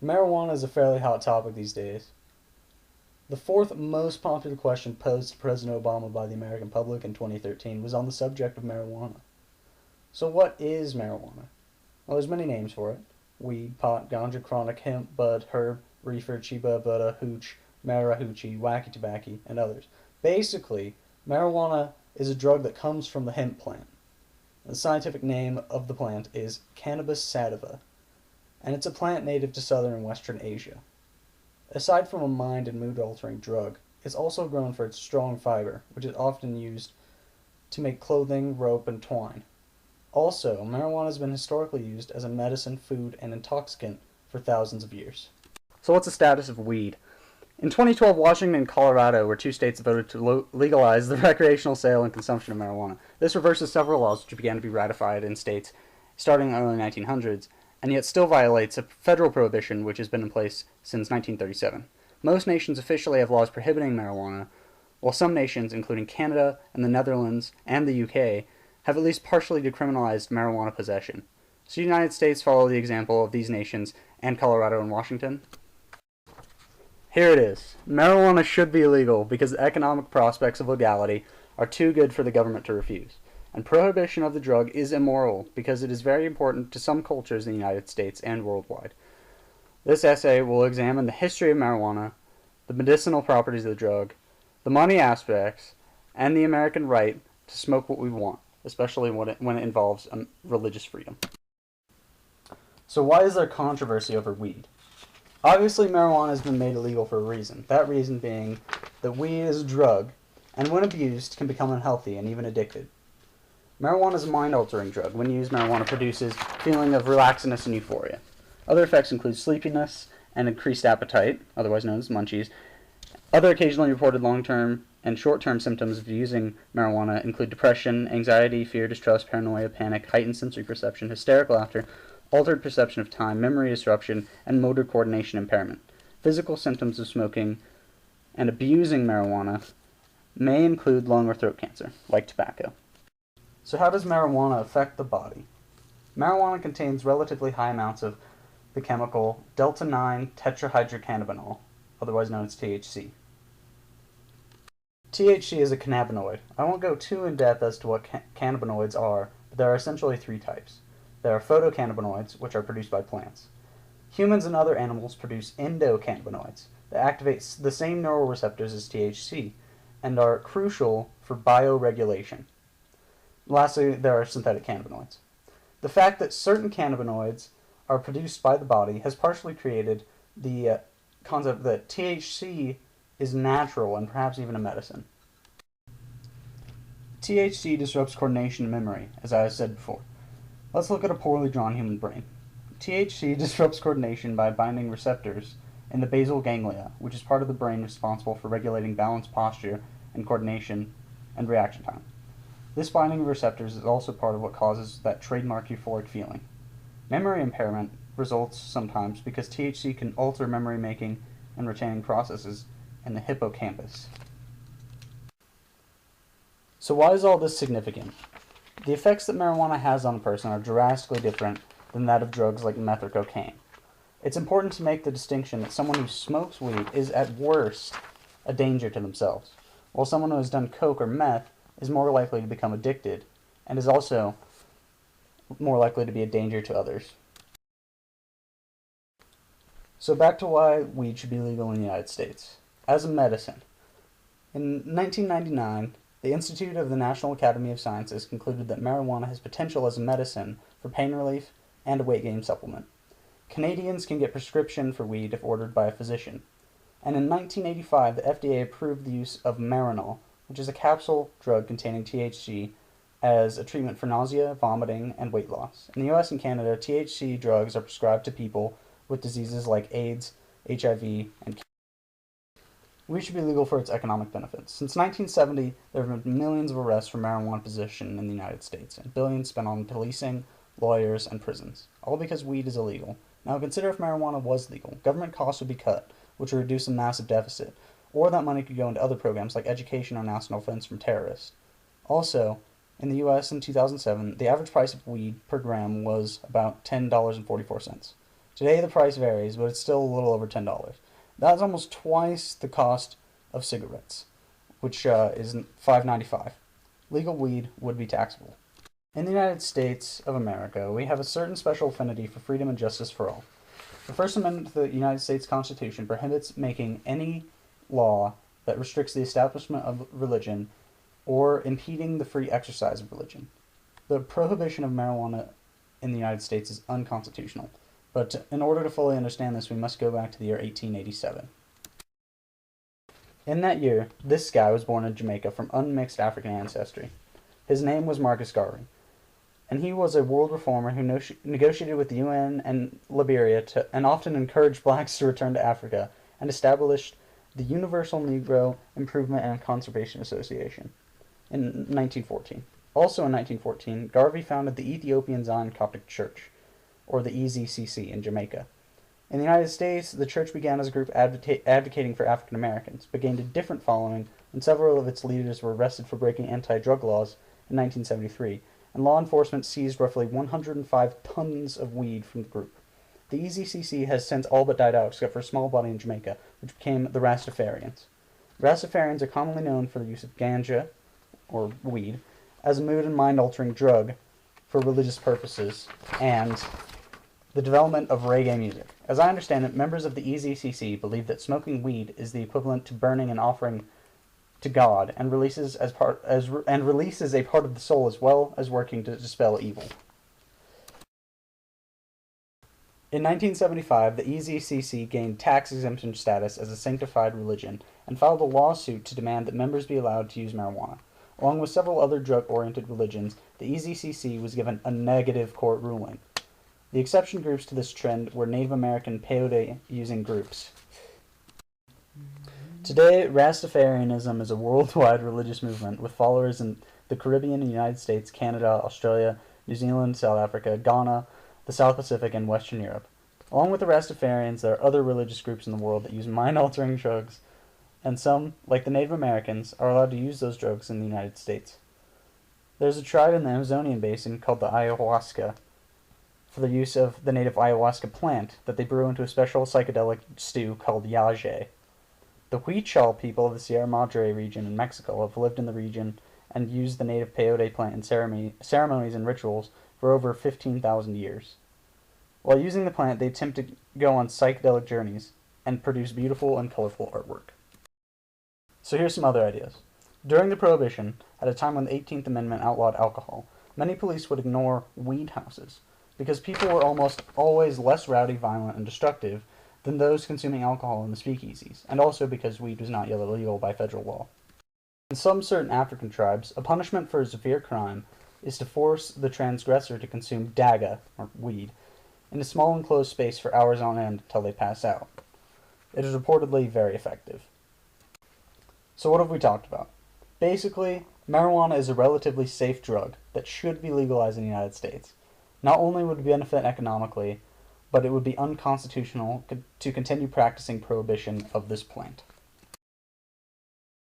Marijuana is a fairly hot topic these days. The fourth most popular question posed to President Obama by the American public in 2013 was on the subject of marijuana. So what is marijuana? Well, there's many names for it. Weed, pot, ganja, chronic, hemp, bud, herb, reefer, chiba, buddha, hooch, marahoochie, wacky tobacco, and others. Basically, marijuana is a drug that comes from the hemp plant. The scientific name of the plant is Cannabis sativa, and it's a plant native to southern and western Asia. Aside from a mind and mood-altering drug, it's also grown for its strong fiber, which is often used to make clothing, rope, and twine. Also, marijuana has been historically used as a medicine, food, and intoxicant for thousands of years. So what's the status of weed? In 2012, Washington and Colorado were two states that voted to legalize the recreational sale and consumption of marijuana. This reverses several laws which began to be ratified in states starting in the early 1900s, and yet still violates a federal prohibition which has been in place since 1937. Most nations officially have laws prohibiting marijuana, while some nations, including Canada and the Netherlands and the UK, have at least partially decriminalized marijuana possession. So the United States follow the example of these nations and Colorado and Washington. Here it is. Marijuana should be illegal because the economic prospects of legality are too good for the government to refuse. And prohibition of the drug is immoral because it is very important to some cultures in the United States and worldwide. This essay will examine the history of marijuana, the medicinal properties of the drug, the money aspects, and the American right to smoke what we want, especially when it involves religious freedom. So why is there controversy over weed? Obviously, marijuana has been made illegal for a reason. That reason being that weed is a drug, and when abused, can become unhealthy and even addicted. Marijuana is a mind-altering drug. When used, marijuana produces a feeling of relaxedness and euphoria. Other effects include sleepiness and increased appetite, otherwise known as munchies. Other occasionally reported long-term and short-term symptoms of using marijuana include depression, anxiety, fear, distrust, paranoia, panic, heightened sensory perception, hysterical laughter, altered perception of time, memory disruption, and motor coordination impairment. Physical symptoms of smoking and abusing marijuana may include lung or throat cancer, like tobacco. So how does marijuana affect the body? Marijuana contains relatively high amounts of the chemical delta-9 tetrahydrocannabinol, otherwise known as THC. THC is a cannabinoid. I won't go too in depth as to what cannabinoids are, but there are essentially three types. There are photocannabinoids, which are produced by plants. Humans and other animals produce endocannabinoids that activate the same neuroreceptors as THC and are crucial for bioregulation. Lastly, there are synthetic cannabinoids. The fact that certain cannabinoids are produced by the body has partially created the concept that THC is natural and perhaps even a medicine. THC disrupts coordination and memory, as I have said before. Let's look at a poorly drawn human brain. THC disrupts coordination by binding receptors in the basal ganglia, which is part of the brain responsible for regulating balance, posture, and coordination and reaction time. This binding of receptors is also part of what causes that trademark euphoric feeling. Memory impairment results sometimes because THC can alter memory making and retaining processes in the hippocampus. So why is all this significant? The effects that marijuana has on a person are drastically different than that of drugs like meth or cocaine. It's important to make the distinction that someone who smokes weed is at worst a danger to themselves, while someone who has done coke or meth is more likely to become addicted and is also more likely to be a danger to others. So back to why weed should be legal in the United States. As a medicine. In 1999, the Institute of the National Academy of Sciences concluded that marijuana has potential as a medicine for pain relief and a weight gain supplement. Canadians can get prescription for weed if ordered by a physician. And in 1985, the FDA approved the use of Marinol, which is a capsule drug containing THC, as a treatment for nausea, vomiting, and weight loss. In the US and Canada, THC drugs are prescribed to people with diseases like AIDS, HIV, and cancer. Weed should be legal for its economic benefits. Since 1970, there have been millions of arrests for marijuana possession in the United States, and billions spent on policing, lawyers, and prisons, all because weed is illegal. Now consider if marijuana was legal. Government costs would be cut, which would reduce a massive deficit, or that money could go into other programs like education or national defense from terrorists. Also, in the US in 2007, the average price of weed per gram was about $10.44. Today the price varies, but it's still a little over $10. That's almost twice the cost of cigarettes, which is $5.95. Legal weed would be taxable. In the United States of America, we have a certain special affinity for freedom and justice for all. The First Amendment to the United States Constitution prohibits making any law that restricts the establishment of religion or impeding the free exercise of religion. The prohibition of marijuana in the United States is unconstitutional, but in order to fully understand this, we must go back to the year 1887. In that year, this guy was born in Jamaica from unmixed African ancestry. His name was Marcus Garvey, and he was a world reformer who negotiated with the UN and Liberia and often encouraged blacks to return to Africa, and established the Universal Negro Improvement and Conservation Association in 1914. Also in 1914, Garvey founded the Ethiopian Zion Coptic Church, or the EZCC, in Jamaica. In the United States, the church began as a group advocating for African Americans, but gained a different following when several of its leaders were arrested for breaking anti-drug laws in 1973, and law enforcement seized roughly 105 tons of weed from the group. The EZCC has since all but died out, except for a small body in Jamaica, which became the Rastafarians. Rastafarians are commonly known for the use of ganja, or weed, as a mood and mind-altering drug for religious purposes, and the development of reggae music. As I understand it, members of the EZCC believe that smoking weed is the equivalent to burning an offering to God, and releases a part of the soul, as well as working to dispel evil. In 1975, the EZCC gained tax exemption status as a sanctified religion and filed a lawsuit to demand that members be allowed to use marijuana. Along with several other drug-oriented religions, the EZCC was given a negative court ruling. The exception groups to this trend were Native American peyote-using groups. Today, Rastafarianism is a worldwide religious movement with followers in the Caribbean, United States, Canada, Australia, New Zealand, South Africa, Ghana, the South Pacific, and Western Europe. Along with the Rastafarians, there are other religious groups in the world that use mind-altering drugs, and some, like the Native Americans, are allowed to use those drugs in the United States. There's a tribe in the Amazonian basin called the ayahuasca, for the use of the native ayahuasca plant that they brew into a special psychedelic stew called yaje. The Huichol people of the Sierra Madre region in Mexico have lived in the region and used the native peyote plant in ceremonies and rituals for over 15,000 years. While using the plant, they attempt to go on psychedelic journeys and produce beautiful and colorful artwork. So here's some other ideas. During the Prohibition, at a time when the 18th Amendment outlawed alcohol, many police would ignore weed houses, because people were almost always less rowdy, violent, and destructive than those consuming alcohol in the speakeasies, and also because weed was not yet illegal by federal law. In some certain African tribes, a punishment for a severe crime is to force the transgressor to consume daga, or weed, in a small enclosed space for hours on end until they pass out. It is reportedly very effective. So what have we talked about? Basically, marijuana is a relatively safe drug that should be legalized in the United States. Not only would it benefit economically, but it would be unconstitutional to continue practicing prohibition of this plant.